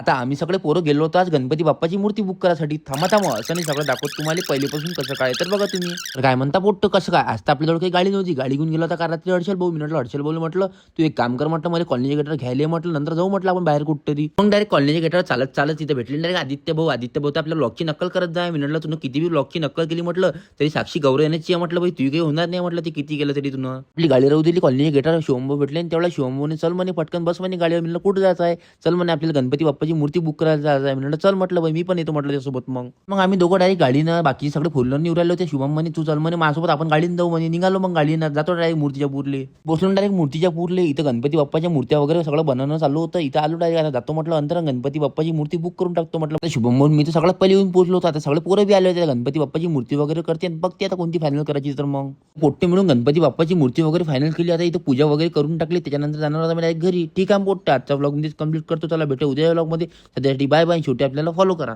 आता आम्ही सगळे पोरं गेलो होतो आज गणपती बाप्पाची मूर्ती बुक करायसाठी. थांबा असं नाही, सगळं दाखवत तुम्हाला पहिलेपासून कसं काय. तर बघा तुम्ही. तर काय म्हणता पोट्ट कसं काय, आज तर आपल्याजवळ काही गाडी नव्हती. गाडी घेऊन गेलो होता का रात्री हर्षल भाऊ. मी म्हटलं हर्षल भाऊ म्हटलं तू एक काम कर म्हटलं, मला कॉलेज गेटर घ्यायला म्हटलं, नंतर जाऊ म्हटलं आपण बाहेर कुठतरी. मग डायरेक्ट कॉलेज गेटर चालत चालत तिथे भेटले. डायरेक्ट आदित्य भाऊ तर आपल्या ब्लॉगची नक्कल करत जाय. मी म्हटलं तुला किती बी ब्लॉगची नक्कल केली म्हटलं तरी साक्षी गौरव येण्याची आहे म्हटलं, भाई तू काही होणार नाही म्हटलं, ती किती केलं तरी तुला. आपली गाडी राहू दिली कॉलेज गेटर. शिवंभू भेटले आणि तेवढा शिवंभूने चल म्हणे पटकन बस म्हणे गाडीवर. म्हणलं कुठं जायचं आहे, चल म्हणे आपल्याला गणपती बाप्पाची मूर्ती बुक करायला जायचं आहे. म्हणलं चल म्हटलं बाई मी पण येतो म्हटलं त्यासोबत. मग आम्ही दोघं डायरेक्ट गाडीनं, बाकी सगळे फोरव्हीलर निवड राहिले होते. शुभम म्हणे तू चल म्हणे माझ्यासोबत, आपण गाडीनं जाऊ म्हणे. निघालो मग गाडीनं, जातो डायरेक्ट मूर्तीच्या पूरले. बसलो डायरेक्ट मूर्तीच्या पूरले. इथं गणपती बाप्पाच्या मूर्त्या वगैरे सगळं बनवणं चालू होतं. इथं आलो डायरेक्ट, आता जातो म्हटलं अंतर गणपती बाप्पाची मूर्ती बुक करून टाकतो म्हटलं. शुभम मी तर सगळ्यात पहिले येऊन पोहोचलो होतो. आता सगळे पोरं बी आले होते. गणपती बाप्पाची मूर्ती वगैरे करते बघते आता कोणती फायनल करायची. तर मग पोट्टे मिळून गणपती बाप्पाची मूर्ती वगैरे फायनल केली. आता इथं पूजा वगैरे करून टाकली. त्याच्यानंतर जाणार होता मी घरी. ठीक आहे पोट्टे, आजचा ब्लॉग मध्ये कंप्लीट करतो. चला भेटू उद्या ब्लॉग मध्ये. सध्यासाठी बाय बाय. शेवटी आपल्याला फॉलो करा.